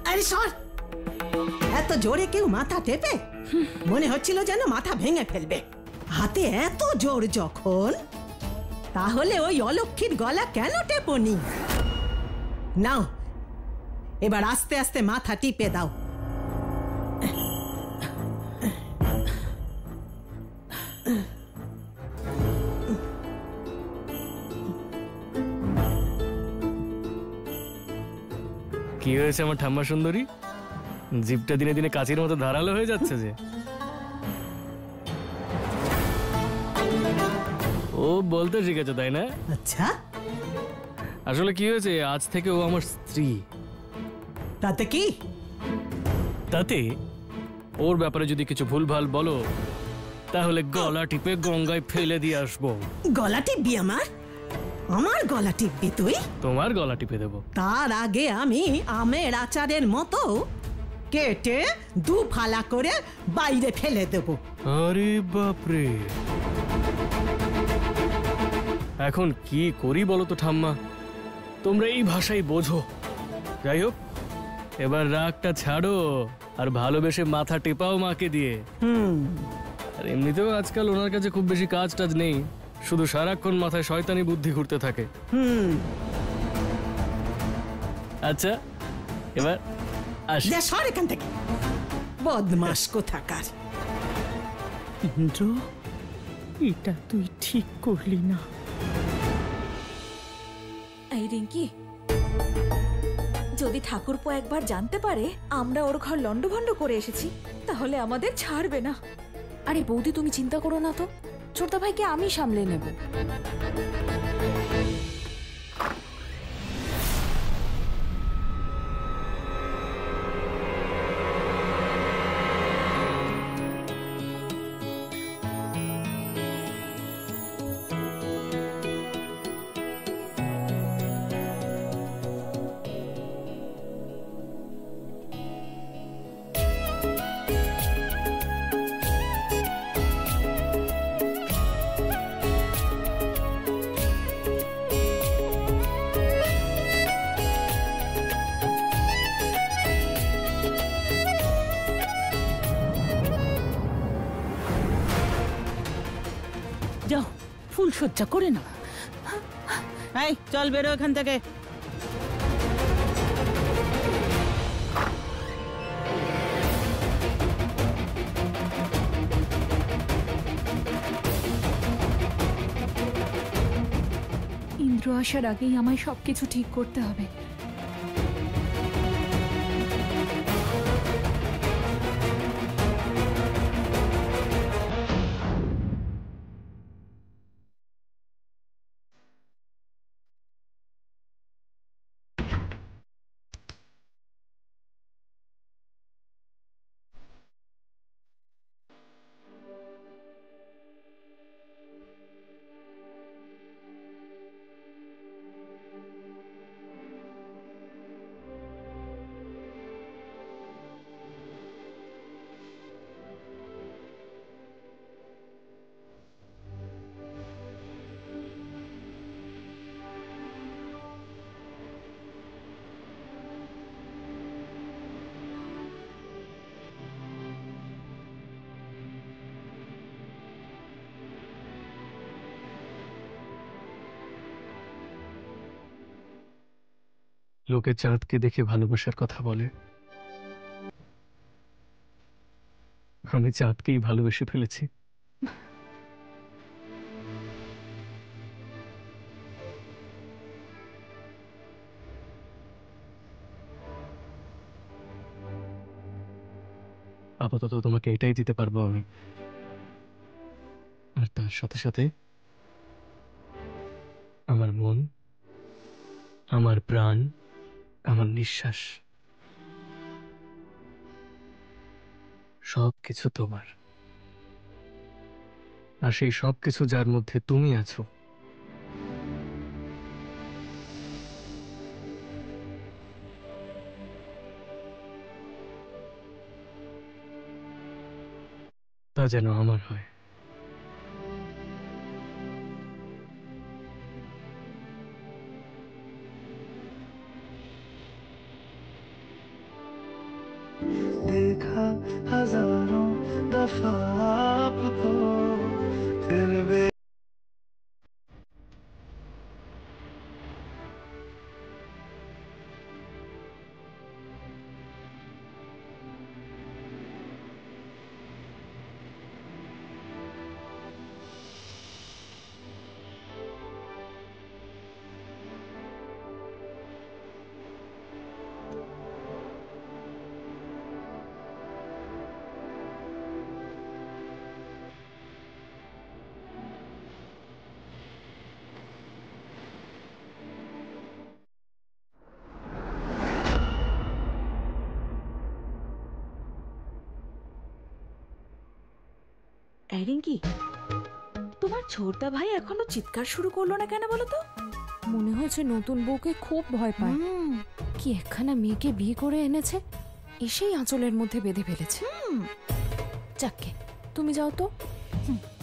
আরে সর, এত জোরে কেউ মাথা টেপে? মনে হচ্ছিল যেন মাথা ভেঙে ফেলবে। হাতে এত জোর যখন, তাহলে ওই অলক্ষীর গলা কেন টেপনি? নাও, এবার আস্তে আস্তে মাথা টিপে দাও। কি হয়েছে আমার ঠাম্মা সুন্দরী? জিভটা দিনে দিনে কাঁচির মতো ধারালো হয়ে যাচ্ছে যে। ও বলতে শিখেছে তাই না? আচ্ছা, আসলে কি হয়েছে, আজ থেকে ও আমার স্ত্রী। তাতে কি? তাতে ওর ব্যাপারে যদি কিছু ভুলভাল বলো তাহলে গলা টিপে গঙ্গায় ফেলে দিয়ে আসবো। গলা টিপবি আমার? আমার গলা টিপবি তুই? তোমার গলা টিপে দেবো। তার আগে আমি আমের আচারের মতো কেটে দু ফালা করে বাইরে ফেলে দেব। আরে বাপরে, এখন কি করি বলো তো ঠাম্মা, তোমরা এই ভাষাই বোঝো। যাই হোক, এবার রাগটা ছাড়ো আর ভালোবেসে মাথা টেপাও মাকে দিয়ে। আর এমনিতেও আজকাল ওনার কাছে খুব বেশি কাজ টাজ নেই, শুধু সারাক্ষণ মাথায় শয়তানি বুদ্ধি ঘুরতে থাকে। আচ্ছা, এবার আসি। সর এখান থেকে, বদমাস কোথাকার। ইন্দ্র, এটা তুই ঠিক করলি না। এই রিঙ্কি, যদি ঠাকুরপো একবার জানতে পারে আমরা ওর ঘর লন্ডভন্ড করে এসেছি, তাহলে আমাদের ছাড়বে না। আরে বৌদি, তুমি চিন্তা করো না তো, ছোটদা ভাইকে আমি সামলে নেব। যাও, ফুল সজ্জা করে নাও। এই চল, বেরো এখান থেকে। ইন্দ্র আসার আগেই আমায় সবকিছু ঠিক করতে হবে। লোকে চাঁদকে দেখে ভালোবাসার কথা বলে, আমি চাঁদকেই ভালোবেসে ফেলেছি। আপাতত তোমাকে এটাই দিতে পারবো আমি, আর তার সাথে সাথে আমার মন, আমার প্রাণ, আমার নিঃশ্বাস, সবকিছু তোমার। আর সেই সবকিছু যার মধ্যে তুমি আছো, তা যেন আমার হয়। देखा हजारों दफा आपको फिर भी রিঙ্কি, তোমার ছোটদা ভাই এখনো চিৎকার শুরু করলো না কেন বলো তো? মনে হয়েছে নতুন বউকে খুব ভয় পায়। কি একখানা মেয়েকে বিয়ে করে এনেছে, এসেই আঁচলের মধ্যে বেঁধে ফেলেছে। যাকে, তুমি যাও তো।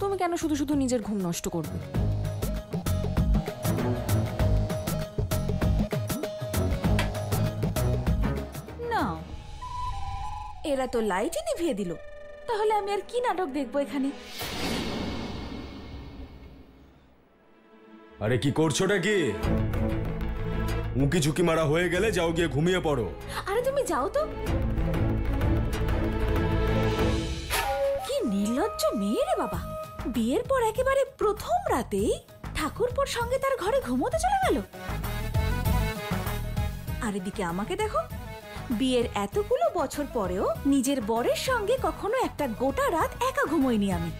তুমি কেন শুধু শুধু নিজের ঘুম নষ্ট করবে? না, এরা তো লাইটই নিভিয়ে দিল, তাহলে আমি আর কি নাটক দেখবো এখানে? আরে কি করছোটা কি? মুখি ঝুঁকি মারা হয়ে গেলে যাও গিয়ে ঘুমিয়ে পড়ো। আরে তুমি যাও তো। কি নির্লজ্জ মেয়ে রে বাবা, বিয়ের পর একেবারে প্রথম রাতেই ঠাকুরপোর সঙ্গে তার ঘরে ঘুমোতে চলে গেল। আর এদিকে আমাকে দেখো, বিয়ের এতগুলো বছর পরেও নিজের বরের সঙ্গে কখনো একটা গোটা রাত একা ঘুমোইনি আমি।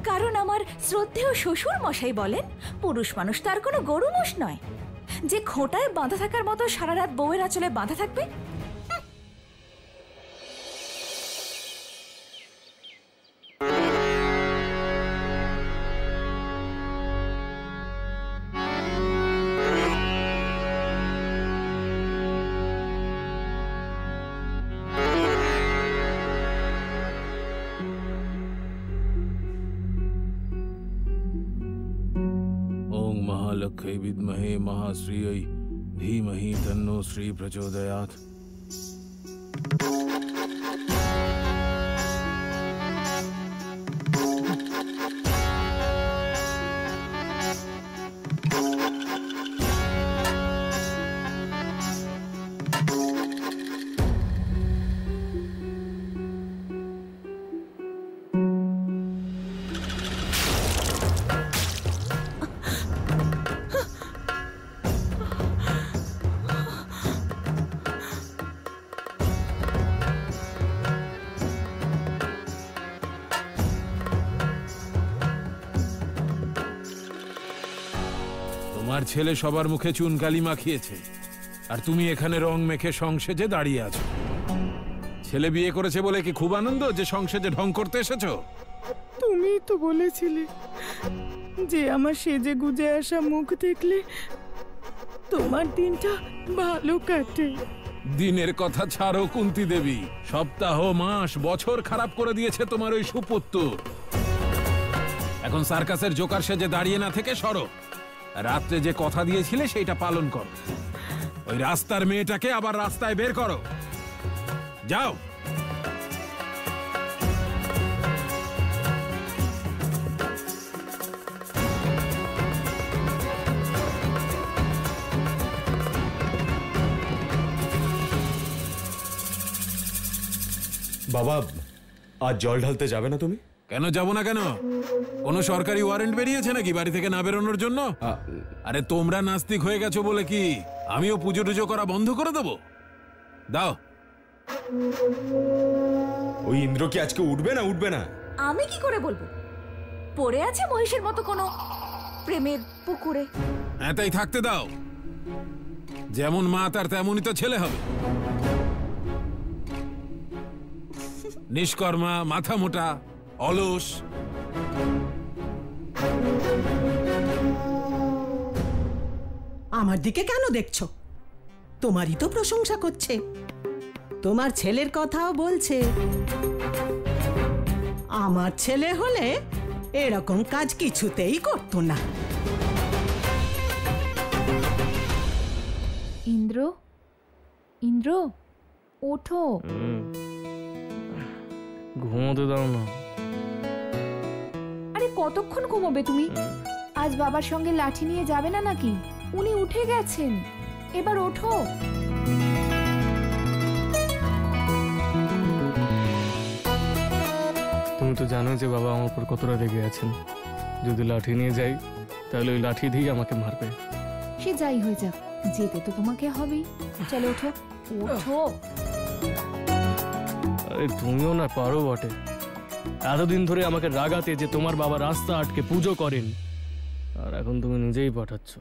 কারণ আমার শ্রদ্ধেয় শ্বশুর মশাই বলেন, পুরুষ মানুষ তার কোনো গরু মোষ নয় যে খোঁটায় বাঁধা থাকার মতো সারা রাত বউয়ের আঁচলে বাঁধা থাকবে। महालक्ष्मी विद्महे महाश्रियै धीमहि तन्नो श्री प्रचोदयात्। তোমার ছেলে সবার মুখে চুনকালি মাখিয়েছে, আর তুমি এখানে রং মেখে সংসেজে দাঁড়িয়ে আছো। ছেলে বিয়ে করেছে বলে কি খুব আনন্দ যে সংসেজে ঢং করতে এসেছো? তুমি তো বলেছিলে যে আমার সেজে গুজে আসা মুখ দেখলে তোমার দিনটা ভালো কাটে। দিনের কথা ছাড়ো কুন্তি দেবী, সপ্তাহ মাস বছর খারাপ করে দিয়েছে তোমার ওই সুপুত্র। এখন সার্কাসের জোকার সেজে দাঁড়িয়ে না থেকে সরো, রাত্রে যে কথা দিয়েছিলে সেইটা পালন করো। ওই রাস্তার মেয়েটাকে আবার রাস্তায় বের করো, যাও। বাবা, আজ জল ঢালতে যাবে না তুমি? কেন যাব না? কেন কোনো সরকারি ওয়ারেন্ট বেরিয়েছে নাকি বাড়ি থেকে না বেরোনোর জন্য? আরে তোমরা নাস্তিক হয়ে গেছো বলে কি আমিও পুজো টুজো করা বন্ধ করে দেবো? দাও। ওই ইন্দ্র কি আজকে উঠবে না? উঠবে না আমি কি করে বলবো? পড়ে আছে মহিষের মতো কোনো প্রেমের পুকুরে। হ্যাঁ, তাই থাকতে দাও। যেমন মা তার তেমনই তো ছেলে হবে। নিষ্কর্মা, মাথা মোটা, অলস। আমার দিকে কেন দেখছো? তোমারই তো প্রশংসা করছে, তোমার ছেলের কথাও বলছে। আমার ছেলে হলে এরকম কাজ কিছুতেই করতো না। ইন্দ্র, ইন্দ্র, ওঠো। ঘুমোতে দাও না। আরে কতক্ষণ ঘুমোবে তুমি? আজ বাবার সঙ্গে লাঠি নিয়ে যাবে না নাকি? উনি উঠে গেছেন, এবার ওঠো। তুমি তো জানো যে বাবা আমার উপর কতটা রেগে আছেন। যদি লাঠি নিয়ে যাই তাহলে ওই লাঠি দিয়ে আমাকে মারবে। সে যাই হয়ে যাক, যেতে তো তোমাকে হবেই। চলো ওঠো, ওঠো। আরে তুমিও না পারো বটে। এতদিন ধরে আমাকে রাগাতে যে তোমার বাবা রাস্তা আটকে পুজো করেন, আর এখন তুমি নিজেই পাঠাচ্ছ।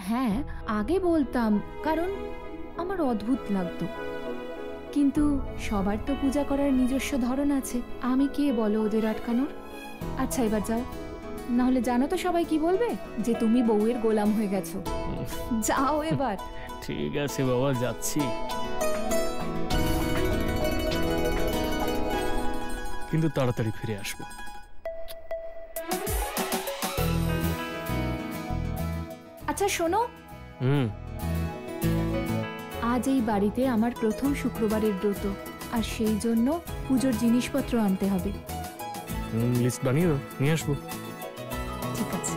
হ্যাঁ, আগে বলতাম কারণ আমার অদ্ভুত লাগতো, কিন্তু সবার তো পূজা করার নিজস্ব ধরন আছে। আমি কে বলো ওদের আটকানোর? আচ্ছা এবার যাও, নাহলে জানো তো সবাই কি বলবে, যে তুমি বউয়ের গোলাম হয়ে গেছো। যাও এবার। ঠিক আছে বাবা, যাচ্ছি, কিন্তু তাড়াতাড়ি ফিরে আসবো। আচ্ছা শোনো, আজ এই বাড়িতে আমার প্রথম শুক্রবারের ব্রত, আর সেই জন্য পুজোর জিনিসপত্র আনতে হবে। লিস্ট বানিয়ে দাও, নিয়ে আসবো। ঠিক আছে।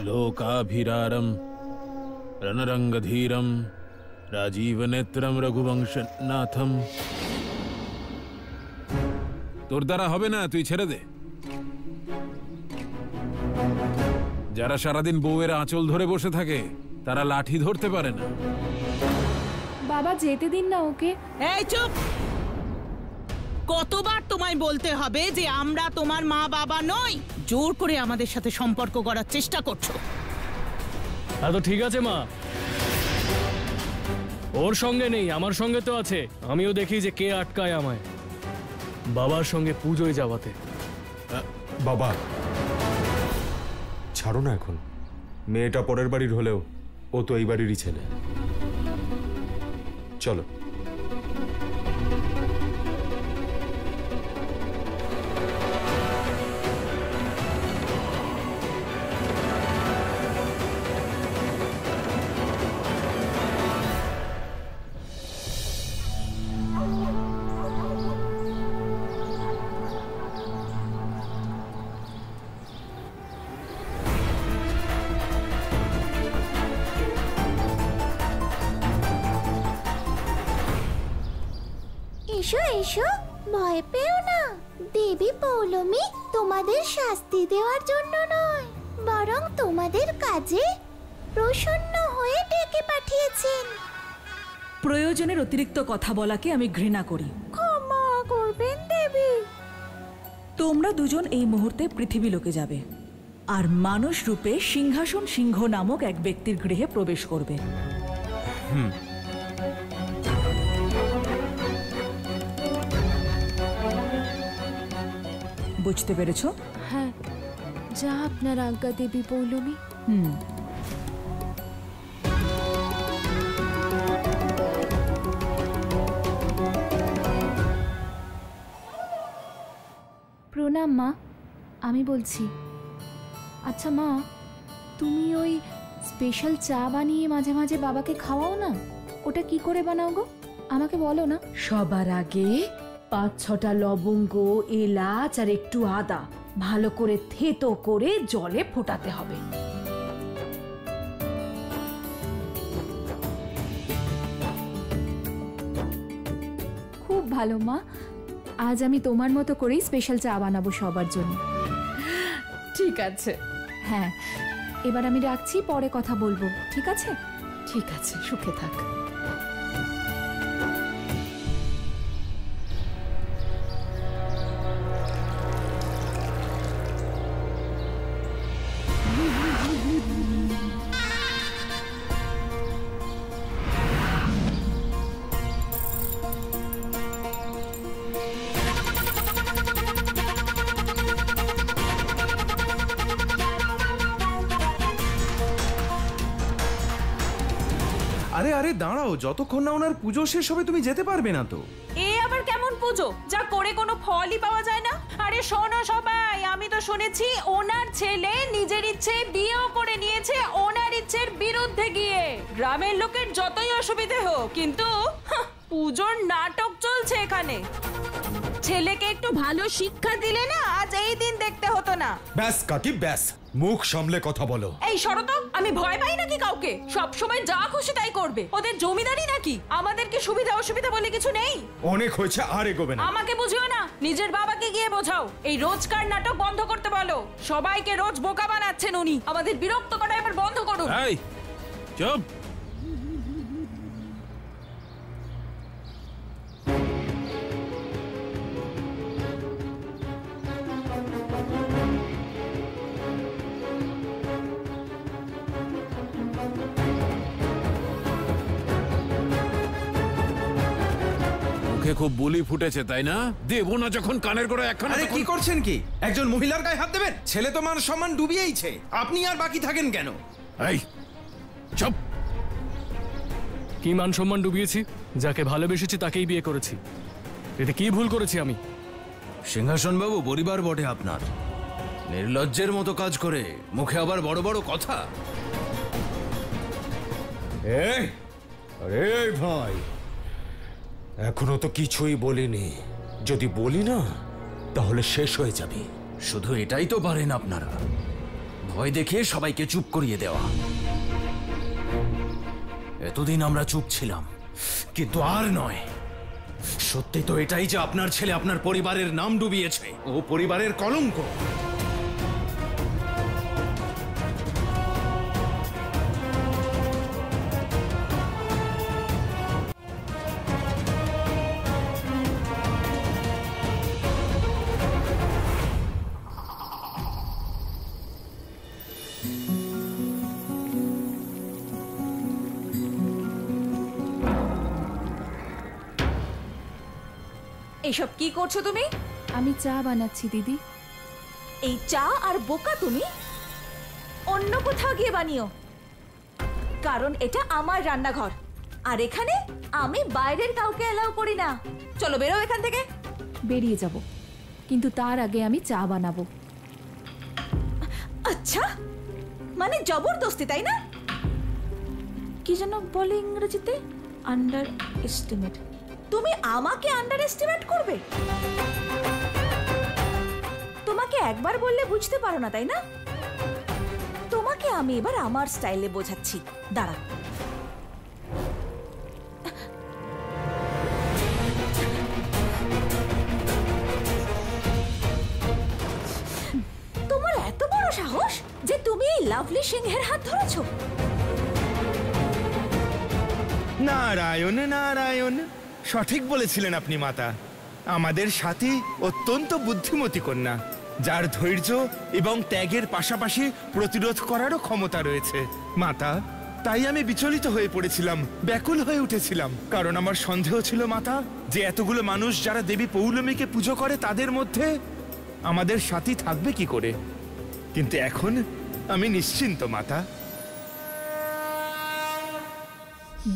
লোকাভিরারম রণরঙ্গধীরম রাজীবনেত্রম রঘুবংশনাথম। তোর দ্বারা হবে না, তুই ছেড়ে দে। যারা সারাদিন বউয়ের আঁচল ধরে বসে থাকে তারা লাঠি ধরতে পারে না। বাবা যেতে দিন না ওকে। এই চুপ! কতবার তোমায় বলতে হবে যে আমরা তোমার মা বাবা নই? জোর করে আমাদের সাথে সম্পর্ক করার চেষ্টা করছো। তো ঠিক আছে মা, ওর সঙ্গে নেই, আমার সঙ্গে তো আছে। আমিও দেখি যে কে আটকায় আমায় বাবার সঙ্গে পুজোয় যাওয়াতে। বাবা ছাড়ো না এখন। মেয়েটা পরের বাড়ির হলেও ও তো এই বাড়িরই ছেলে। চলো। এসো এসো, ভয় পেও না। দেবী পৌলমী তোমাদের শাস্তি দেওয়ার জন্য নয়, বরং তোমাদের কাজে প্রসন্ন হয়ে ডেকে পাঠিয়েছেন। প্রয়োজনের অতিরিক্ত কথা বলাকে আমি ঘৃণা করি। ক্ষমা করবেন দেবী। তোমরা দুজন এই মুহূর্তে পৃথিবী লোকে যাবে, আর মানুষ রূপে সিংহাসন সিংহ নামক এক ব্যক্তির গৃহে প্রবেশ করবে। বুঝতে পেরেছো? হ্যাঁ, যা আপনার আজ্ঞা দেবী পৌলমী। প্রণাম মা, আমি বলছি। আচ্ছা মা, তুমি ওই স্পেশাল চা বানিয়ে মাঝে মাঝে বাবাকে খাওয়াও না, ওটা কি করে বানাও গো? আমাকে বলো না। সবার আগে 5-6টা লবঙ্গ, এলাচ আর একটু আদা ভালো করে থেতো করে জলে ফোটাতে হবে। খুব ভালো মা, আজ আমি তোমার মতো করেই স্পেশাল চা বানাবো সবার জন্য। ঠিক আছে। হ্যাঁ, এবার আমি রাখছি, পরে কথা বলবো। ঠিক আছে? ঠিক আছে, সুখে থাক। আরে আরে দাঁড়াও, যতক্ষণ না ওনার পুজো শেষ হবে তুমি যেতে পারবে না তো। এ আবার কেমন পুজো যা করে কোনো ফলই পাওয়া যায় না? আরে শোনো সবাই, আমি তো শুনেছি ওনার ছেলে নিজের ইচ্ছে বিয়েও করে নিয়েছে ওনার ইচ্ছের বিরুদ্ধে গিয়ে। গ্রামের লোক নাটকের যতই অসুবিধে হোক, কিন্তু পুজোর নাটক চলছে এখানে। ছেলেকে একটু ভালো শিক্ষা দিলে না আজ এই দিন দেখতে হতো না। ব্যাস কাকি ব্যাস, মুখ সামলে কথা বলো। এই শরত, আমি ভয় পাই নাকি কাউকে? সব সময় যা খুশি তাই করবে। ওদের জমিদারি নাকি? আমাদের কি সুবিধা অসুবিধা বলে কিছু নেই? অনেক হয়েছে, আর এগোবে না। আমাকে বুঝিও না, নিজের বাবাকে গিয়ে বোঝাও। এই রোজকার নাটক বন্ধ করতে বলো। সবাইকে রোজ বোকা বানাচ্ছেন উনি। আমাদের বিরক্ত করা এবার বন্ধ করুন। এই চুপ। খুব বুলি ফুটেছে তাই না? দেবো না যখন কানের গোড়া একখানা। আরে কি করছেন কি? একজন মহিলার গায়ে হাত দেবেন? ছেলে তো মান সম্মান ডুবিয়েইছে, আপনি আর বাকি থাকেন কেন? এই চুপ। কি মান সম্মান ডুবিয়েছি? যাকে ভালোবেসেছি তাকেই বিয়ে করেছি। এতে কি ভুল করেছি আমি? সিংহাসন বাবু পরিবার বটে আপনার, নির্লজ্জের মতো কাজ করে মুখে আবার বড় বড় কথা। আরে ভাই, এখনো তো কিছুই বলিনি। যদি বলি না তাহলে শেষ হয়ে যাবে। শুধু এটাই তো পারেন আপনারা, ভয় দেখিয়ে সবাইকে চুপ করিয়ে দেওয়া। এতদিন আমরা চুপ ছিলাম, কিন্তু আর নয়। সত্যি তো এটাই যে আপনার ছেলে আপনার পরিবারের নাম ডুবিয়েছে, ও পরিবারের কলঙ্ক। এইসব কি করছো তুমি? আমি চা বানাচ্ছি দিদি। এই চা আর বোকা তুমি অন্য কোথাও গিয়ে বানিও, কারণ এটা আমার রান্নাঘর আর এখানে আমি বাইরের কাউকে এলাও করি না। চলো বেরো এখান থেকে। বেরিয়ে যাব, কিন্তু তার আগে আমি চা বানাবো। আচ্ছা, মানে জবরদস্তি তাই না? কি যেন বলে ইংরেজিতে? Under estimate. তুমি আমাকে আন্ডার এস্টিমেট করবে? তোমাকে একবার বললে বুঝতে পারো না তাই না? তোমাকে আমি এবার আমার স্টাইলে বোঝাচ্ছি, দাঁড়া। তোমার এত বড় সাহস যে তুমি এই লাভলি সিংহের হাত ধরেছো? নারায়ণ নারায়ণ, সঠিক বলেছিলেন আপনি মাতা। আমাদের সাথী অত্যন্ত বুদ্ধিমতী কন্যা, যার ধৈর্য এবং ত্যাগের পাশাপাশি প্রতিরোধ করারও ক্ষমতা রয়েছে। মাতা, তাই আমি বিচলিত হয়ে পড়েছিলাম, ব্যাকুল হয়ে উঠেছিলাম, কারণ আমার সন্দেহ ছিল মাতা যে এতগুলো মানুষ যারা দেবী পৌলমীকে পুজো করে তাদের মধ্যে আমাদের সাথী থাকবে কি করে। কিন্তু এখন আমি নিশ্চিন্ত মাতা।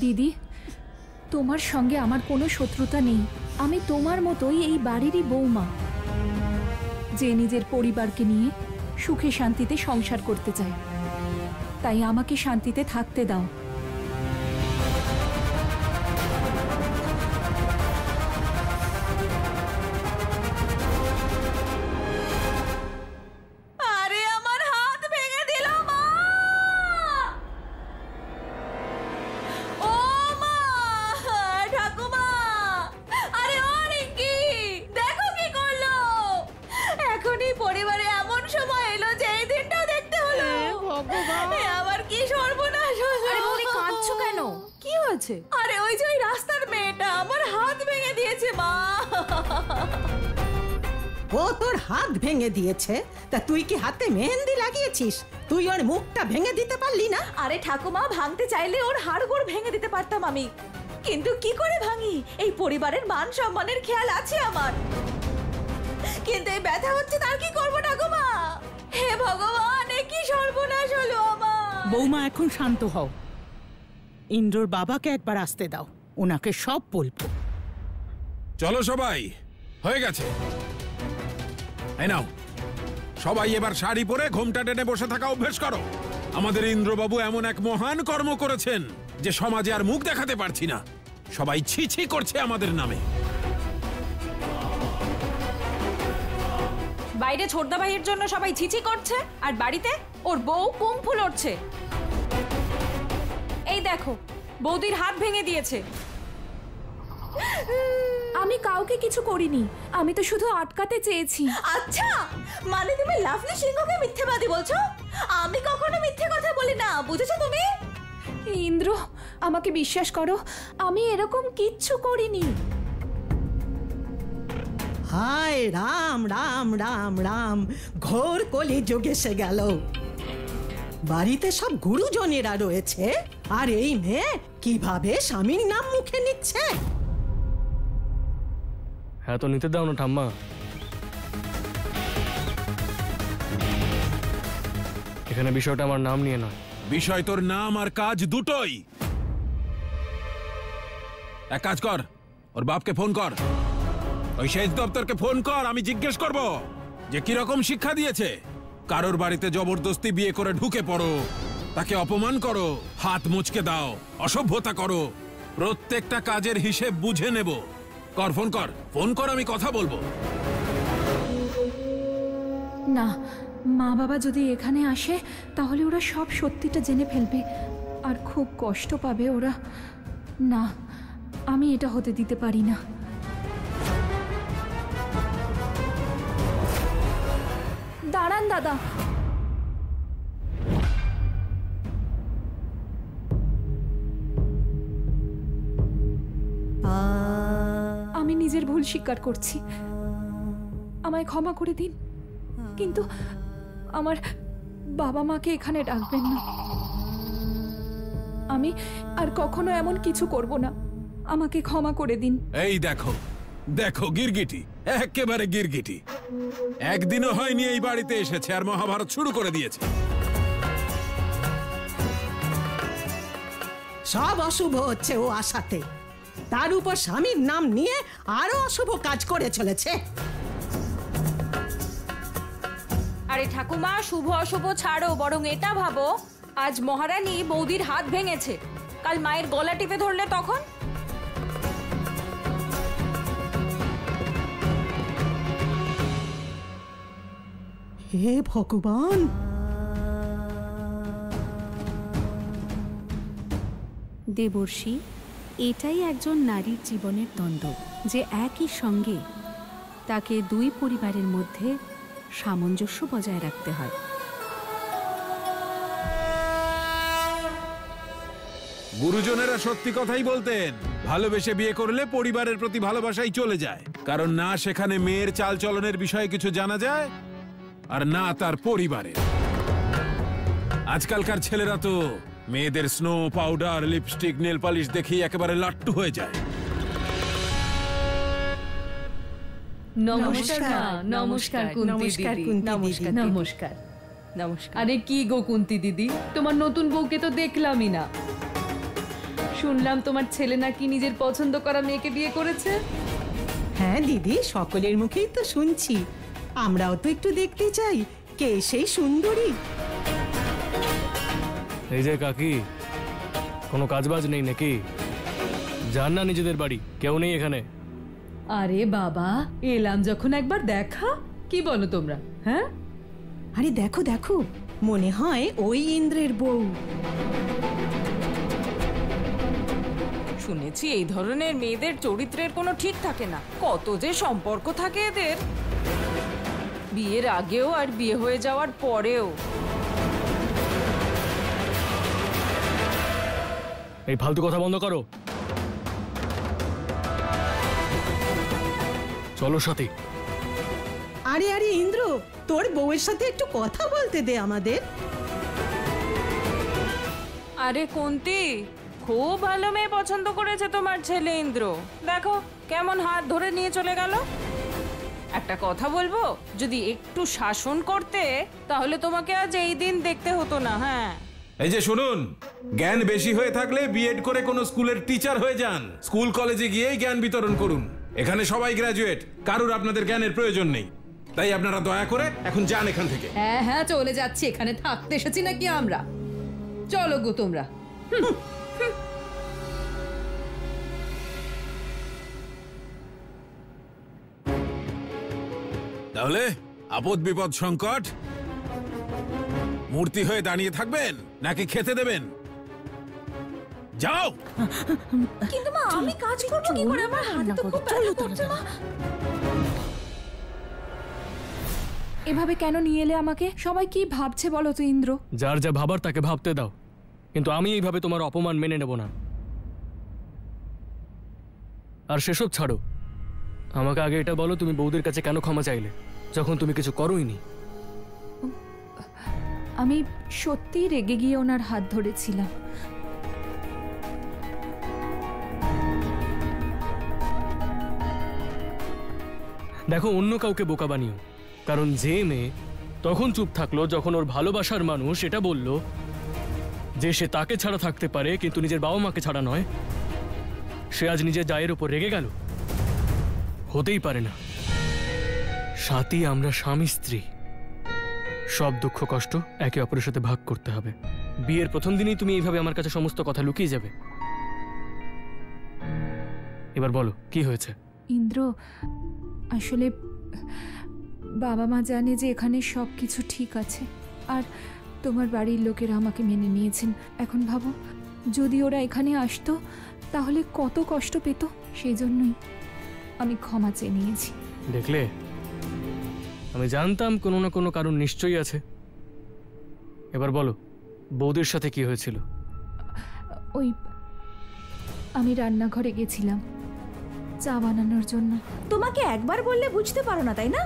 দিদি, তোমার সঙ্গে আমার কোনো শত্রুতা নেই। আমি তোমার মতোই এই বাড়িরই বৌমা, যে নিজের পরিবারকে নিয়ে সুখে শান্তিতে সংসার করতে চায়। তাই আমাকে শান্তিতে থাকতে দাও। আরে আমার হাত ভেঙে দিল মা! ও মা! ঠাকুমা! আরে ও রিঙ্কি, দেখো কি করলো! এখনই পরিবারে এমন সময় এলো যে এই দিনটাও দেখতে হলো। ভগবান, আমার কি সর্বনাশ হলো! আরে বৌদি, কাঁদছো কেন? কি হয়েছে? আরে ওই যে ওই রাস্তার মেয়েটা আমার হাত ভেঙে দিয়েছে মা। ও তোর হাত ভেঙে দিয়েছে, তা তুই কি হাতে মেহেন্দি লাগিয়েছিস? তুই ওর মুখটা ভেঙে দিতে পারলি না? আরে ঠাকুমা, ভাঙতে চাইলে ওর হাড়গোড় ভেঙে দিতে পারতাম আমি, কিন্তু কি করে ভাঙি? এই পরিবারের মান সম্মানের খেয়াল আছে আমার, কিন্তু এই ব্যথা হচ্ছে, তার কি করবো ঠাকুমা? হে ভগবান, এ কি সর্বনাশ হলো আমার! বৌমা, এখন শান্ত হও। ইন্দ্রর বাবাকে একবার আসতে দাও, ওনাকে সব বলবো। চলো সবাই, হয়ে গেছে। এই নাও, সবাই এবার শাড়ি পরে ঘোমটা টেনে বসে থাকা অভ্যেস করো। আমাদের ইন্দ্রবাবু এমন এক মহান কর্ম করেছেন যে সমাজে আর মুখ দেখাতে পারছি না। সবাই ছি ছি করছে আমাদের নামে। বাইরে ছোটদা ভাইয়ের জন্য সবাই ছিছি করছে, আর বাড়িতে ওর বউ কুম্ফু লড়ছে। এই দেখো, বৌদির হাত ভেঙে দিয়েছে। আমি কাউকে কিছু করিনি, আমি তো শুধু আটকাতে চেয়েছি। আচ্ছা, মানে তুমি লাভলি সিংহকে মিথ্যেবাদী বলছো? আমি কখনো মিথ্যে কথা বলি না, বুঝেছো তুমি? ইন্দ্র, আমাকে বিশ্বাস করো, আমি এরকম কিচ্ছু করিনি। হায় রাম রাম রাম রাম, ঘোর কলিযুগ এসে গেল। বাড়িতে সব গুরুজনেরা রয়েছে, আর এই মেয়ে কিভাবে স্বামীর নাম মুখে নিচ্ছে? হ্যাঁ, তো নিতে দাও না ঠাম্মা। এখানে বিষয়টা আমার নাম নিয়ে নয়। বিষয় তোর নাম আর কাজ দুটোই। এক কাজ কর, ওর বাপকে ফোন কর, ওই সেচ দপ্তরকে ফোন কর। আমি জিজ্ঞেস করব যে কিরকম শিক্ষা দিয়েছে। কারোর বাড়িতে জবরদস্তি বিয়ে করে ঢুকে পড়ো, তাকে অপমান করো, হাত মুচকে দাও, অসভ্যতা করো, প্রত্যেকটা কাজের হিসেব বুঝে নেব। কর, ফোন কর, ফোন কর, আমি কথা বলবো। না, মা বাবা যদি এখানে আসে তাহলে ওরা সব সত্যিটা জেনে ফেলবে আর খুব কষ্ট পাবে ওরা। না, আমি এটা হতে দিতে পারি না। দাঁড়ান দাদা, আমি নিজের ভুল স্বীকার করছি, আমায় ক্ষমা করে দিন। কিন্তু আমার বাবা মাকে এখানে ডাকবেন না, আমি আর কখনো এমন কিছু করব না, আমাকে ক্ষমা করে দিন। এই দেখো, দেখো গিরগিটি, একেবারে গিরগিটি। একদিনও হয়নি এই বাড়িতে এসেছে আর মহাভারত শুরু করে দিয়েছে। সব অশুভ হচ্ছে ও আশাতে, তার উপর স্বামীর নাম নিয়ে আরো অশুভ কাজ করে চলেছে। আরে ঠাকুমা, শুভ অশুভ ছাড়ো, বরং এটা ভাবো, আজ মহারানী বৌদির হাত ভেঙেছে, কাল মায়ের গলা টিপে ধরলে তখন? হে ভগবান! দেবর্ষি, এটাই একজন নারীর জীবনের দ্বন্দ্ব, যে একই সঙ্গে তাকে দুই পরিবারের মধ্যে সামঞ্জস্য বজায় রাখতে হয়। গুরুজনেরা সত্যি কথাই বলতেন, ভালোবেসে বিয়ে করলে পরিবারের প্রতি ভালোবাসাই চলে যায়, কারণ না সেখানে মেয়ের চালচলনের বিষয়ে কিছু জানা যায় আর না তার পরিবারের। আজকালকার ছেলেরা তো মেয়েদের snow powder, lipstick, nail polish দেখেই একেবারে লাট্টু হয়ে যায়। নমস্কার মা, নমস্কার কুন্তি দিদি, নমস্কার নমস্কার নমস্কার। আরে কি গো কুন্তি দিদি, তোমার নতুন বউকে তো দেখলামই না। শুনলাম তোমার ছেলে নাকি নিজের পছন্দ করা মেয়েকে বিয়ে করেছে। হ্যাঁ দিদি, সকলের মুখেই তো শুনছি, আমরাও তো একটু দেখতে চাই কে সেই সুন্দরী। এই যে কাকি, কোনো কাজবাজ নেই নাকি? যান না নিজেদের বাড়ি, কেউ নেই এখানে। আরে বাবা, এলাম যখন একবার দেখা, কি বলো তোমরা? হ্যাঁ, আরে দেখো দেখো, মনে হয় ওই ইন্দ্রের বউ। শুনেছি এই ধরনের মেয়েদের চরিত্রের কোনো ঠিক থাকে না, কত যে সম্পর্ক থাকে এদের, বিয়ের আগেও আর বিয়ে হয়ে যাওয়ার পরেও। এই ফালতু কথা বন্ধ করো, চলো সাথী। আরে আরে ইন্দ্র, তোর বউয়ের সাথে একটু কথা বলতে দে আমাদের। আরে কুন্তি, খুব ভালো মেয়ে পছন্দ করেছে তোমার ছেলে ইন্দ্র, দেখো কেমন হাত ধরে নিয়ে চলে গেল। একটা কথা বলবো, যদি একটু শাসন করতে তাহলে তোমাকে আজ এই দিন দেখতে হতো না। হ্যাঁ, এই যে শুনুন, জ্ঞান বেশি হয়ে থাকলে বিএড করে কোনো স্কুলের টিচার হয়ে যান, স্কুল কলেজে গিয়েই জ্ঞান বিতরণ করুন। এখানে সবাই গ্র্যাজুয়েট, কারুর আপনাদের জ্ঞানের প্রয়োজন নেই, তাই আপনারা দয়া করে এখন যান এখান থেকে। হ্যাঁ হ্যাঁ, চলে যাচ্ছি, এখানে থাকতে এসেছি নাকি আমরা? চলো গো তোমরা। তাহলে আপদ বিপদ সংকট মূর্তি হয়ে দাঁড়িয়ে থাকবেন নাকি খেতে দেবেন? যাও। কিন্তু মা আমি কাজ করব কি করে? আমার হাতে তো খুব ব্যথা করছে মা। এভাবে কেন নিয়ে এলে আমাকে? সবাই কি ভাবছে বলো তো ইন্দ্র? যার যা ভাবার তাকে ভাবতে দাও, কিন্তু আমি এইভাবে তোমার অপমান মেনে নেব না। আর সেসব ছাড়ো, আমাকে আগে এটা বলো, তুমি বৌদির কাছে কেন ক্ষমা চাইলে যখন তুমি কিছু করোইনি? আমি সত্যিই রেগে গিয়ে ওনার হাত ধরেছিলাম। দেখো, অন্য কাউকে বোকা বানিও, কারণ যে মেয়ে তখন চুপ থাকলো যখন ওর ভালোবাসার মানুষ এটা বলল যে সে তাকে ছাড়া থাকতে পারে কিন্তু নিজের বাবা মাকে ছাড়া নয়, সে আজ নিজের জায়ের উপর রেগে গেল। হতেই পারে না। সাথী আমরা স্বামী স্ত্রী, সব দুঃখ কষ্ট একে অপরের সাথে ভাগ করতে হবে। বিয়ের প্রথম দিনই তুমি এইভাবে আমার কাছে সমস্ত কথা লুকিয়ে যাবে? এবার বলো কি হয়েছে? ইন্দ্র, আসলে বাবা মা জানে যে এখানে সব কিছু ঠিক আছে, আর তোমার বাড়ির লোকেরা আমাকে মেনে নিয়েছেন। এখন ভাবো, যদি ওরা এখানে আসতো তাহলে কত কষ্ট পেত। সেই জন্যই আমি ক্ষমা চেয়ে নিয়েছি। দেখলে, আমি জানতাম কোনো না কোনো কারণ নিশ্চয়ই আছে। এবার বলো, বৌদির সাথে কি হয়েছিল? ওই আমি রান্নাঘরে গেছিলাম চা বানানোর জন্য। তোমাকে একবার বললে বুঝতে পারো না, তাই না?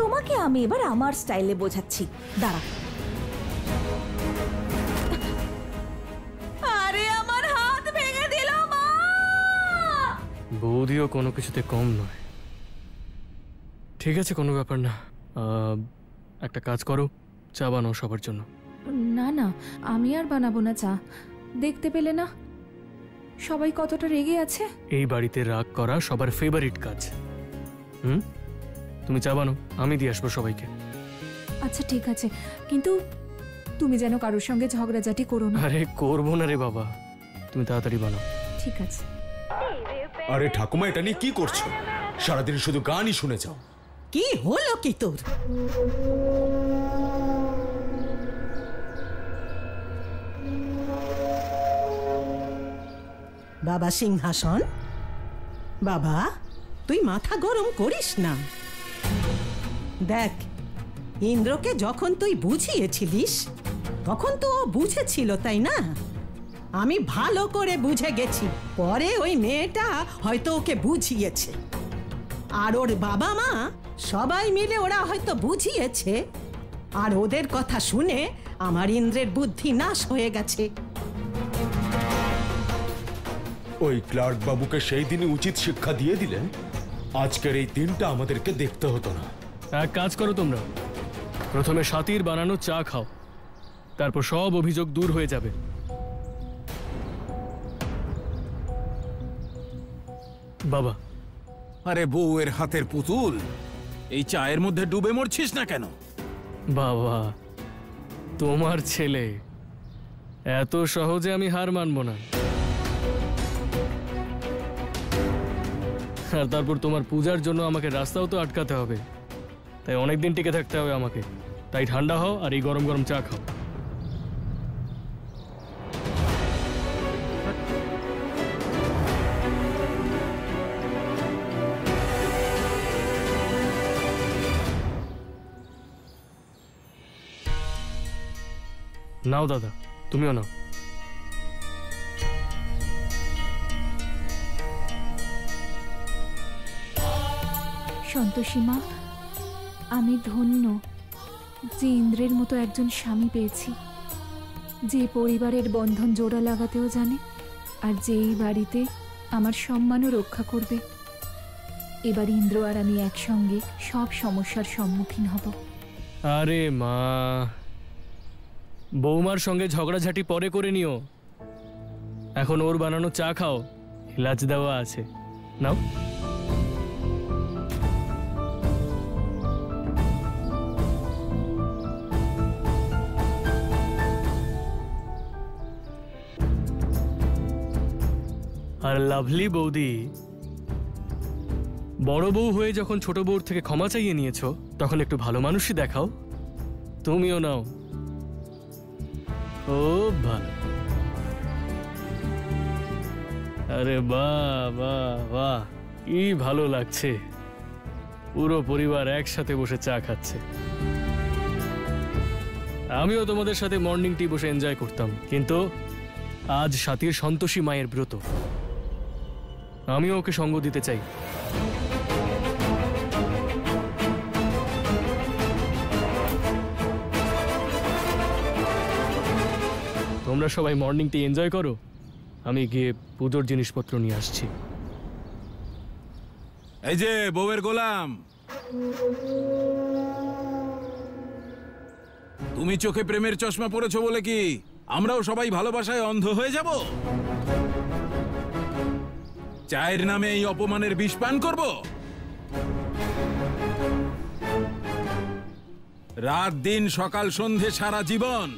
তোমাকে আমি এবার আমার স্টাইলে বোঝাচ্ছি, দাঁড়া। আরে আমার হাত ভেঙে দিল মা। বৌদিও কোনো কিছুতে কম নয়। ঠিক আছে, কোনো ব্যাপার না। একটা কাজ করো, চা বানাও সবার জন্য। না না, আমি আর বানাবো না চা। দেখতে পেলে না সবাই কতটা রেগে আছে? এই বাড়িতে রাগ করা সবার ফেভারিট কাজ। তুমি চা বানাও, আমি দিয়ে আসবো সবাইকে। আচ্ছা ঠিক আছে, কিন্তু তুমি যেন কারোর সঙ্গে ঝগড়াঝাটি করো না। আরে করবো না রে বাবা, তুমি তাড়াতাড়ি বানাও। ঠিক আছে। আরে ঠাকুমা, এটা নিয়ে কি করছো? সারাদিন শুধু গানই শুনে যাও। কি হলো কি তোর? বাবা সিংহাসন, বাবা তুই মাথা গরম করিস না। দেখ, ইন্দ্রকে যখন তুই বুঝিয়েছিলিস তখন তো ও বুঝেছিল, তাই না? আমি ভালো করে বুঝে গেছি, পরে ওই মেয়েটা হয়তো ওকে বুঝিয়েছে। আর ওর বাবা মা সবাই মিলে ওরা হয়তো বুঝিয়েছে, আর ওদের কথা শুনে আমার ইন্দ্রের বুদ্ধি নাশ হয়ে গেছে। ওই ক্লার্ক বাবুকে সেই দিনই উচিত শিক্ষা দিয়ে দিলে আজকের এই দিনটা আমাদেরকে দেখতে হতো না। এক কাজ করো তোমরা, প্রথমে সাথীর বানানো চা খাও, তারপর সব অভিযোগ দূর হয়ে যাবে। বাবা। আরে বউয়ের হাতের পুতুল, এই চায়ের মধ্যে ডুবে মরছিস না কেন? বাবা, তোমার ছেলে, এত সহজে আমি হার মানবো না। আর তারপর তোমার পূজার জন্য আমাকে রাস্তাও তো আটকাতে হবে, তাই অনেকদিন টিকে থাকতে হবে আমাকে। তাই ঠান্ডা হও আর এই গরম গরম চা খাও। নাও দাদা, তুমিও নাও। সন্তোষী মা, আমি ধন্য যে ইন্দ্রের মতো একজন স্বামী পেয়েছি, যে পরিবারের বন্ধন জোড়া লাগাতেও জানে, আর যে এই বাড়িতে আমার সম্মানও রক্ষা করবে। এবার ইন্দ্র আর আমি একসঙ্গে সব সমস্যার সম্মুখীন হব। আরে মা, বৌমার সঙ্গে ঝগড়াঝাটি পরে করে নিও, এখন ওর বানানো চা খাও, এলাচ দেওয়া আছে, নাও। আর লাভলি বৌদি, বড় বউ হয়ে যখন ছোট বউর থেকে ক্ষমা চাইয়ে নিয়েছো, তখন একটু ভালো মানুষই দেখাও। তুমিও নাও। ও ভালো। আরে বাহ বাহ বাহ, কি ভালো লাগছে। পুরো পরিবার একসাথে বসে চা খাচ্ছে। আমিও তোমাদের সাথে মর্নিং টি বসে এনজয় করতাম, কিন্তু আজ সাথীর সন্তোষী মায়ের ব্রত, আমিও ওকে সঙ্গ দিতে চাই। তোমরা সবাই মর্নিং টি এনজয় করো, আমি গিয়ে পুজোর জিনিসপত্র নিয়ে আসছি। এই যে বউয়ের গোলাম, তুমি চোখে প্রেমের চশমা পড়েছো বলে কি আমরাও সবাই ভালোবাসায় অন্ধ হয়ে যাব? চায়ের নামে এই অপমানের বিষ পান করব? রাত দিন সকাল সন্ধে সারা জীবন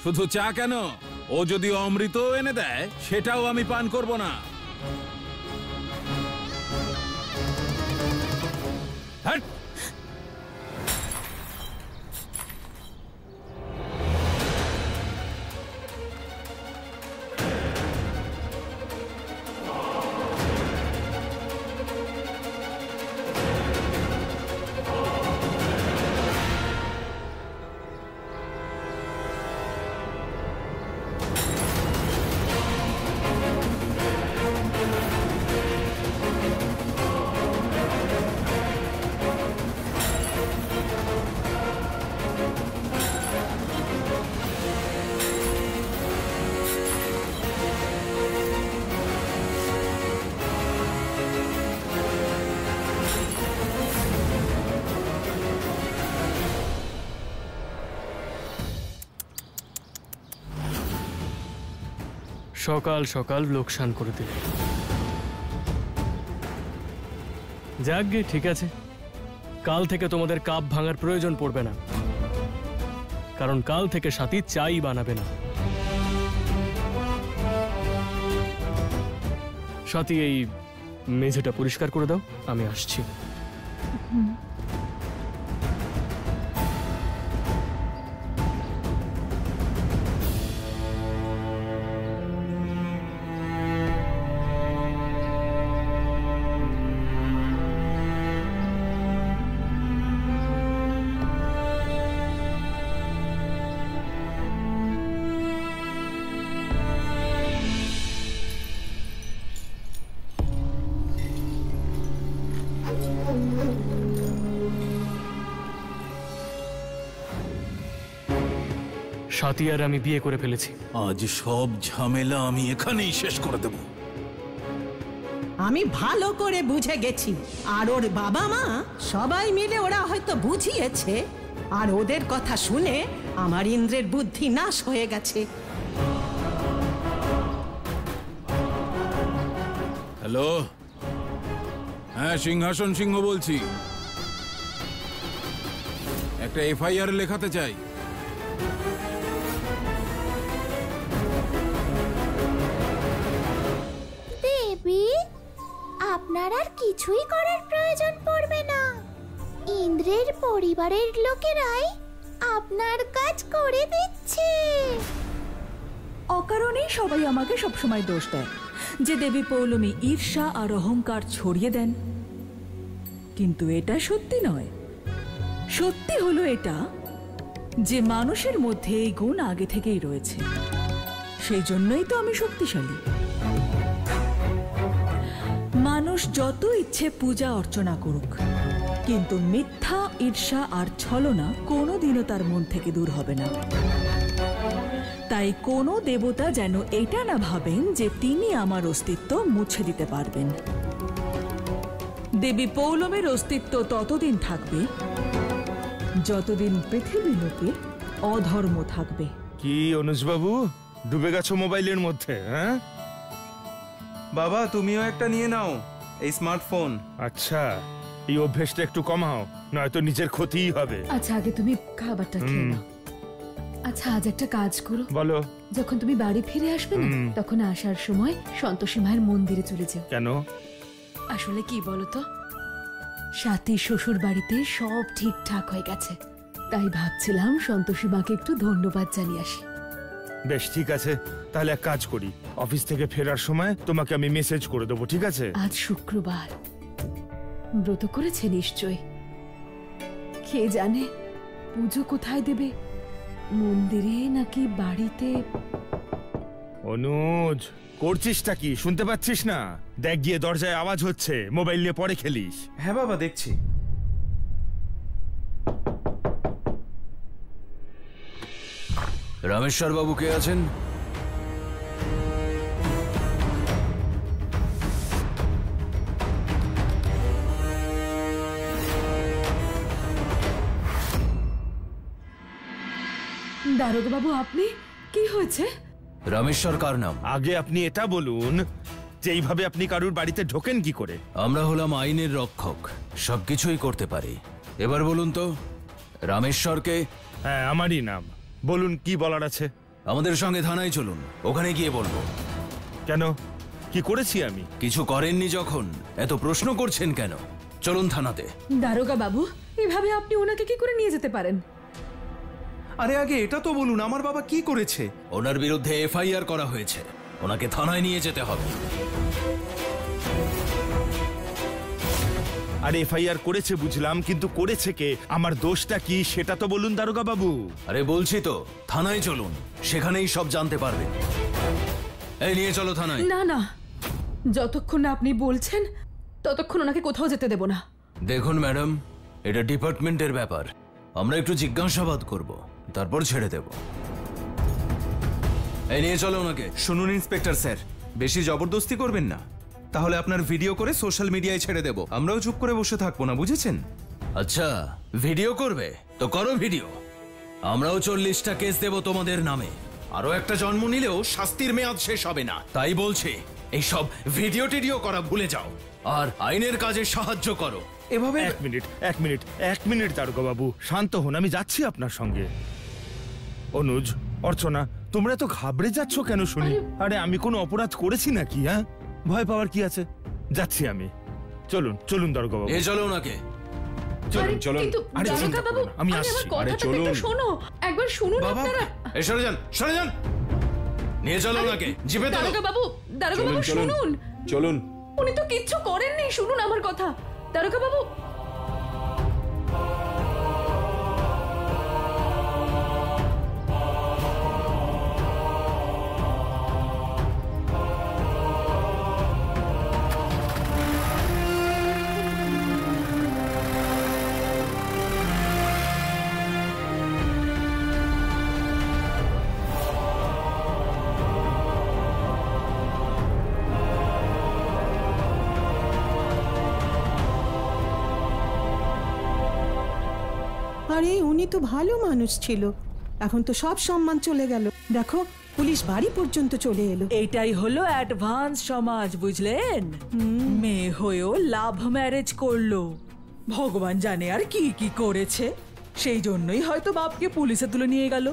শুধু চা কেন, ও যদি অমৃত এনে দেয় সেটাও আমি পান করব না। হ্যাঁ, সকাল সকাল লোকসান করে দিলে। যাক গে, ঠিক আছে, কাল থেকে তোমাদের কাপ ভাঙার প্রয়োজন পড়বে না, কারণ কাল থেকে সাথী চাই বানাবে না। সাথী, এই মেঝেটা পরিষ্কার করে দাও, আমি আসছি। সাথী আর আমি বিয়ে করে ফেলেছি। আজ সব ঝামেলা আমি এখানেই শেষ করে দেব। আমি ভালো করে বুঝে গেছি, আর ওর বাবা মা সবাই মিলে ওরা হয়তো বুঝিয়েছে, আর ওদের কথা শুনে আমার ইন্দ্রের বুদ্ধি নাশ হয়ে গেছে। হ্যালো, হ্যাঁ, সিংহাসন সিংহ বলছি। একটা এফআইআর লেখাতে চাই। দেবী, আপনার আর কিছুই করার প্রয়োজন পড়বে না। ইন্দ্রের পরিবারের লোকেরাই আপনার কাজ করে দিচ্ছে। অকারণেই সবাই আমাকে সবসময় দোষ দেয় যে দেবী পৌলমী ঈর্ষা আর অহংকার ছড়িয়ে দেন, কিন্তু এটা সত্যি নয়। সত্যি হলো এটা যে মানুষের মধ্যে এই গুণ আগে থেকেই রয়েছে, সেই জন্যই তো আমি শক্তিশালী। মানুষ যত ইচ্ছে পূজা অর্চনা করুক, কিন্তু মিথ্যা, ঈর্ষা আর ছলনা কোনোদিনও তার মন থেকে দূর হবে না। তাই কোনো দেবতা যেন এটা না ভাবেন যে তিনি আমার অস্তিত্ব মুছে দিতে পারবেন। দেবী পৌলমের অস্তিত্ব ততদিন থাকবে যতদিন পৃথিবী লোকে অধর্ম থাকবে। কি অনুজবাবু, ডুবে গেছো মোবাইলের মধ্যে? হ্যাঁ বাবা, তুমিও একটা নিয়ে নাও, এই স্মার্টফোন। আচ্ছা, এই অভ্যেসটা একটু কমাও, নয়তো নিজের ক্ষতিই হবে। আচ্ছা, আগে তুমি খাবারটা খেয়ে নাও। আচ্ছা আজ একটা কাজ করো, বলো। যখন তুমি বাড়ি ফিরে আসবে না তখন আসার সময় সন্তোষী মায়ের মন্দিরে চলে যাও। কেন? আসলে কি বলো তো, সাথী শ্বশুর বাড়িতে সব ঠিকঠাক হয়ে গেছে, তাই ভাবছিলাম সন্তোষী মাকে একটু ধন্যবাদ জানিয়ে আসি। বেশ, ঠিক আছে, তাহলে এক কাজ করি, অফিস থেকে ফেরার সময় তোমাকে আমি মেসেজ করে দেবো, ঠিক আছে? আজ শুক্রবার, ব্রত করেছে নিশ্চয়। কে জানে পুজো কোথায় দেবে, মন্দিরে নাকি বাড়িতে? অনুজ, করছিসটা কি? শুনতে পাচ্ছিস না? দেখ গিয়ে দরজায় আওয়াজ হচ্ছে, মোবাইল নিয়ে পরে খেলিস। হ্যাঁ বাবা, দেখছি। রামেশ্বর বাবু কে আছেন? দারোগা বাবু, আপনি? কি হয়েছে? রামেশ্বর কার নাম? আগে আপনি এটা বলুন যে এইভাবে আপনি কারুর বাড়িতে ঢোকেন কি করে? আমরা হলাম আইনের রক্ষক, সবকিছুই করতে পারি। এবার বলুন তো, রামেশ্বরকে? হ্যাঁ, আমারই নাম। বলুন, কি বলার আছে? আমাদের সঙ্গে থানায় চলুন, ওখানে গিয়ে বলবো। কেন, কি করেছি আমি? কিছু করেননি যখন এত প্রশ্ন করছেন কেন? চলুন থানাতে। দারোগা বাবু, এভাবে আপনি ওনাকে কি করে নিয়ে যেতে পারেন? আরে আগে এটা তো বলুন, আমার বাবা কি করেছে? ওনার বিরুদ্ধে এফআইআর করা হয়েছে, ওনাকে থানায় নিয়ে যেতে হবে। আরে এফআইআর করেছে বুঝলাম, কিন্তু করেছে কে? আমার দোষটা কি সেটা তো বলুন দারোগা বাবু। আরে বলছি তো, থানায় চলুন, সেখানেই সব জানতে পারবেন। এই নিয়ে চলো থানায়। না না, যতক্ষণ না আপনি বলছেন ততক্ষণ ওনাকে কোথাও যেতে দেব না। দেখুন ম্যাডাম, এটা ডিপার্টমেন্টের ব্যাপার, আমরা একটু জিজ্ঞাসাবাদ করব, তারপর ছেড়ে দেব। এই নিয়ে চলো ওনাকে। শুনুন ইন্সপেক্টর স্যার, বেশি জবরদস্তি করবেন না, তাহলে আপনার ভিডিও করে সোশ্যাল মিডিয়ায় ছেড়ে দেব। আমরাও চুপ করে বসে থাকবো না, বুঝেছেন? আচ্ছা, ভিডিও করবে তো করো ভিডিও, আমরাও 40টা কেস দেব তোমাদের নামে। আরো একটা জন্ম নিলেও শাস্তির মেয়াদ শেষ হবে না, তাই বলছি এইসব ভিডিও টিডিও করা ভুলে যাও আর আইনের কাজে সাহায্য করো। এভাবে এক মিনিট দারোগা বাবু, শান্ত হন, আমি যাচ্ছি আপনার সঙ্গে। অনুজ, অর্চনা, তোমরা তো ঘাবড়ে যাচ্ছ কেন শুনি? আরে আমি কোনো অপরাধ করেছি নাকি? হ্যাঁ, ভয় পাওয়ার কি আছে? যাচ্ছি আমি। চলুন চলুন দারোগা বাবু। চলো ওনাকে। চলুন চলুন। আরে চিন্তা করো না, আমি আসছি। আরে চলুন, শোনো, একবার শুনুন আপনারা। এই সরে যান, সরে যান, নিয়ে চলো ওনাকে জিপে তোলো। দারোগা বাবু শুনুন। চলুন। উনি তো কিচ্ছু করেননি, শুনুন আমার কথা। দারোগা বাবু, আরে উনি তো ভালো মানুষ ছিল, এখন তো সব সম্মান চলে গেল। দেখো, পুলিশ বাড়ি পর্যন্ত চলে এলো। এটাই হলো অ্যাডভান্স সমাজ, বুঝলেন? মেয়ে হয়েও লাভ ম্যারেজ করলো। ভগবান জানে আর কি কি করেছে, সেই জন্যই হয়তো বাপকে পুলিশে তুলে নিয়ে গেল।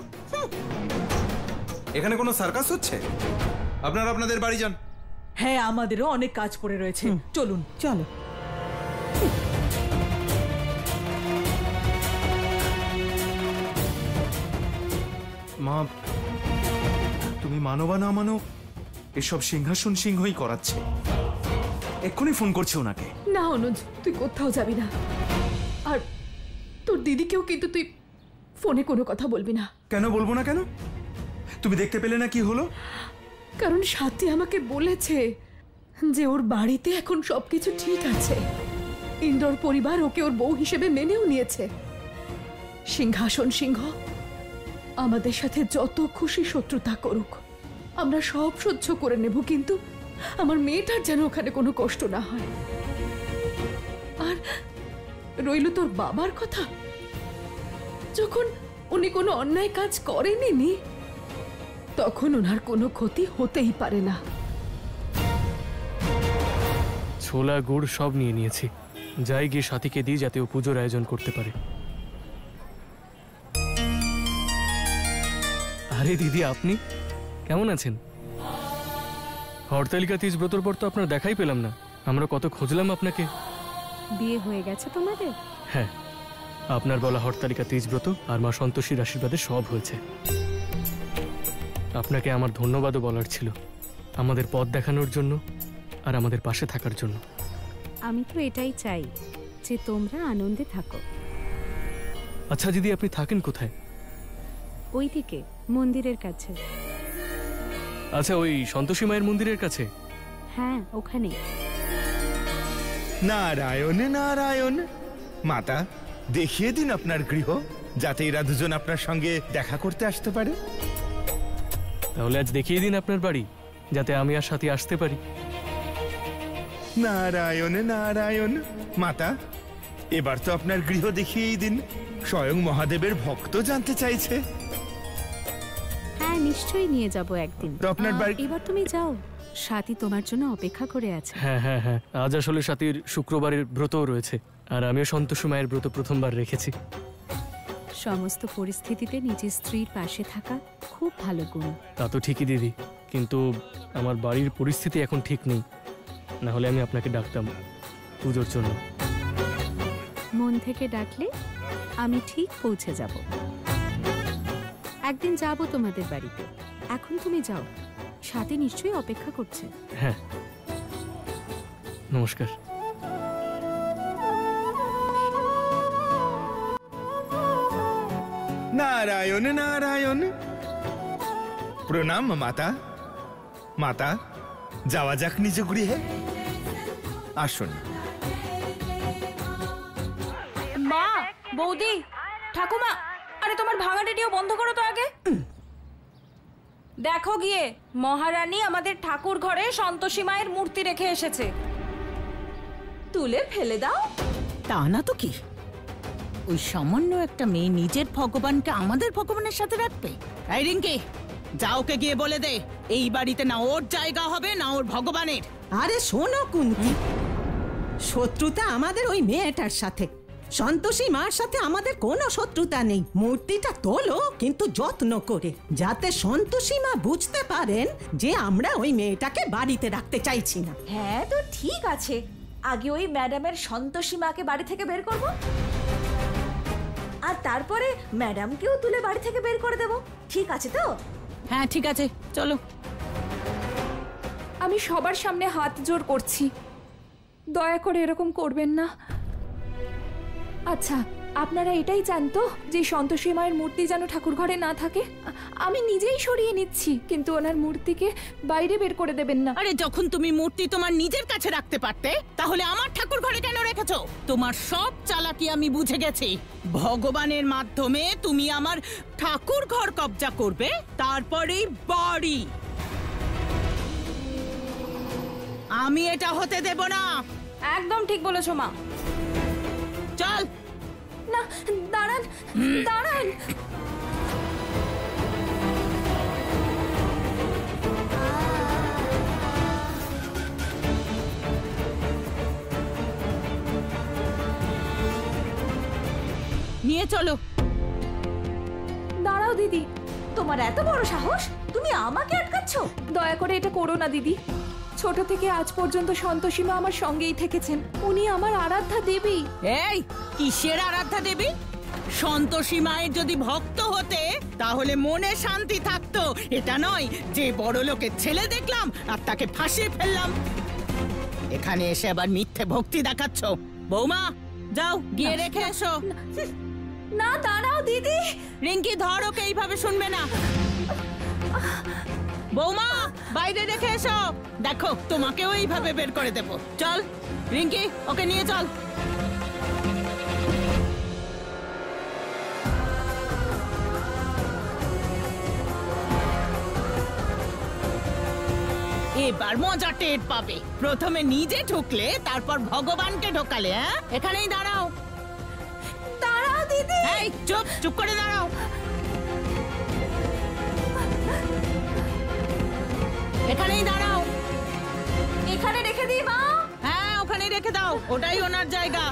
এখানে কোনো সার্কাস হচ্ছে? আপনারা আপনাদের বাড়ি যান। হ্যাঁ, আমাদেরও অনেক কাজ পড়ে রয়েছে, চলুন। চলো। মা, তুমি মানো বা না মানো, এসব সিংহাসন সিংহই করাচ্ছে। এক্ষুনি ফোন করছে ওনাকে। না অনুজ, তুই কোথাও যাবি না, আর তোর দিদিকেও কিন্তু তুই ফোনে কোনো কথা বলবি না। কেন বলবো না? কেন? তুমি দেখতে পেলে না কি হলো? কারণ সাথী আমাকে বলেছে যে ওর বাড়িতে এখন সবকিছু ঠিক আছে, ইন্দ্রর পরিবার ওকে ওর বউ হিসেবে মেনেও নিয়েছে। সিংহাসন সিংহ আমাদের সাথে যত খুশি শত্রুতা করুক, আমরা সব সহ্য করে নেব, কিন্তু আমার মেয়েটার যেন ওখানে কোনো কষ্ট না হয়। আর রইল তোর বাবার কথা, যখন উনি কোনো অন্যায় কাজ করেনি তখন ওনার কোনো ক্ষতি হতেই পারে না। ছোলা গুড় সব নিয়ে নিয়েছি, যাই গিয়ে সাথীকে দিই যাতে ও পুজোর আয়োজন করতে পারে। আরে দিদি, আপনি কেমন আছেন? হরতালিকা তিজ ব্রতর পর তো আপনার দেখাই পেলাম না। আমরা কত খুঁজলাম আপনাকে। বিয়ে হয়ে গেছে তোমাদের? হ্যাঁ, আপনার বলা হরতালিকা তিজ ব্রত আর মা সন্তোষীর আশীর্বাদে সব হয়েছে। আপনাকে আমার ধন্যবাদও বলার ছিল, আমাদের পথ দেখানোর জন্য আর আমাদের পাশে থাকার জন্য। আমি তো এটাই চাই যে তোমরা আনন্দে থাকো। আচ্ছা দিদি, আপনি থাকেন কোথায়? ওইদিকে মন্দিরের কাছে। আচ্ছা, ওই সন্তোষী মায়ের মন্দিরের কাছে? হ্যাঁ, ওখানে। নারায়ণ নারায়ণ। মাতা, দেখিয়ে দিন আপনার গৃহ, যাতে এরা দুজন আপনার সঙ্গে দেখা করতে আসতে পারে। তাহলে আজ দেখিয়ে দিন আপনার বাড়ি, যাতে আমি আর সাথে আসতে পারি। নারায়ণ নারায়ণ। মাতা, এবার তো আপনার গৃহ দেখিয়েই দিন, স্বয়ং মহাদেবের ভক্ত জানতে চাইছে। হ্যাঁ, নিশ্চয়ই নিয়ে যাব একদিন। তো আপনার বাড়ি এবার তুমি যাও, সাথী তোমার জন্য অপেক্ষা করে আছে। হ্যাঁ হ্যাঁ হ্যাঁ, আজ আসলে সাথীর শুক্রবারের ব্রতও রয়েছে, আর আমিও সন্তোষী মায়ের ব্রত প্রথমবার রেখেছি। সমস্ত পরিস্থিতিতে নিজের স্ত্রীর পাশে থাকা খুব ভালো গুণ। তা তো ঠিকই দিদি, কিন্তু আমার বাড়ির পরিস্থিতি এখন ঠিক নেই, না হলে আমি আপনাকে ডাকতাম পুজোর জন্য। মন থেকে ডাকলে আমি ঠিক পৌঁছে যাব। একদিন যাব তোমাদের বাড়িতে। এখন তুমি যাও, সাথে নিশ্চয়ই অপেক্ষা করছে। হ্যাঁ, নমস্কার। নারায়ণ নারায়ণ। প্রণাম মাতা। মাতা, যাওয়া যাক নিজ গৃহে। আসুন। মা, বৌদি, ঠাকুমা, আরে তোমার ভাঙা রেডিও বন্ধ করো তো আগে। দেখো গিয়ে, মহারানী আমাদের ঠাকুর ঘরে সন্তোষী মায়ের মূর্তি রেখে এসেছে, তুলে ফেলে দাও। তা না তো কি, ওই সামান্য একটা মেয়ে নিজের ভগবানকে আমাদের ভগবানের সাথে রাখবে? এই রিঙ্কি, যা ওকে গিয়ে বলে দে, এই বাড়িতে না ওর জায়গা হবে না ওর ভগবানের। আরে শোনো কুন্তি, শত্রুতা আমাদের ওই মেয়েটার সাথে, সন্তোষী মার সাথে আমাদের কোনো শত্রুতা নেই। মূর্তিটা তোলো, কিন্তু যত্ন করে, যাতে সন্তোষী মা বুঝতে পারেন যে আমরা ওই মেয়েটাকে বাড়িতে রাখতে চাইছি না। হ্যাঁ তো ঠিক আছে, আগে ওই ম্যাডামের সন্তোষী মাকে বাড়ি থেকে বের করব, আর তারপরে ম্যাডামকেও তুলে বাড়ি থেকে বের করে দেব। ঠিক আছে তো? হ্যাঁ ঠিক আছে, চলো। আমি সবার সামনে হাত জোড় করছি, দয়া করে এরকম করবেন না। আচ্ছা, আপনারা এটাই জানতো যে সন্তোষী মায়ের মূর্তি যেন ঠাকুর ঘরে না থাকে? আমি নিজেই সরিয়ে নিচ্ছি, কিন্তু ওনার মূর্তিকে বাইরে বের করে দেবেন না। আরে যখন তুমি মূর্তি তোমার নিজের কাছে রাখতে পারতে, তাহলে আমার ঠাকুর ঘরে কেন রেখেছো? তোমার সব চালাকি আমি বুঝে গেছি। ভগবানের মাধ্যমে তুমি আমার ঠাকুর ঘর কবজা করবে, তারপরেই বাড়ি। আমি এটা হতে দেব না। একদম ঠিক বলেছো মা। চল। না, দাঁড়ান দাঁড়ান। নিয়ে চলো। দাঁড়াও দিদি, তোমার এত বড় সাহস, তুমি আমাকে আটকাচ্ছ? দয়া করে এটা করো না দিদি। ছোট থেকে আজ পর্যন্ত সন্তোষী মা আমার সঙ্গেই থেকেছেন, উনি আমার আরাধ্যা দেবী। এই কিসের আরাধ্যা দেবী? সন্তোষী মায়ের যদি ভক্ত হতে তাহলে মনে শান্তি থাকতো। এটা নয় যে বড় লোকের ছেলে দেখলাম আর তাকে ফাঁসিয়ে ফেললাম। এখানে এসে আবার মিথ্যে ভক্তি দেখাচ্ছ। বৌমা, যাও গিয়ে রেখে এসো। না দাঁড়াও দিদি। রিঙ্কি, ধর ওকে, এইভাবে শুনবে না। বৌমা, বাইরে রেখে এসো। দেখো, তোমাকেও এইভাবে বের করে দেবো। চল রিঙ্কি, ওকে নিয়ে চল। এবার মজা টের পাবে। প্রথমে নিজে ঢুকলে, তারপর ভগবানকে ঢোকালে। হ্যাঁ, এখানেই দাঁড়াও। দাঁড়াও দিদি। এই চুপ, চুপ করে দাঁড়াও। এখানেই দাঁড়াও। এখানে রেখে দিই মা। হ্যাঁ, ওখানেই রেখে দাও, ওটাই ওনার জায়গা।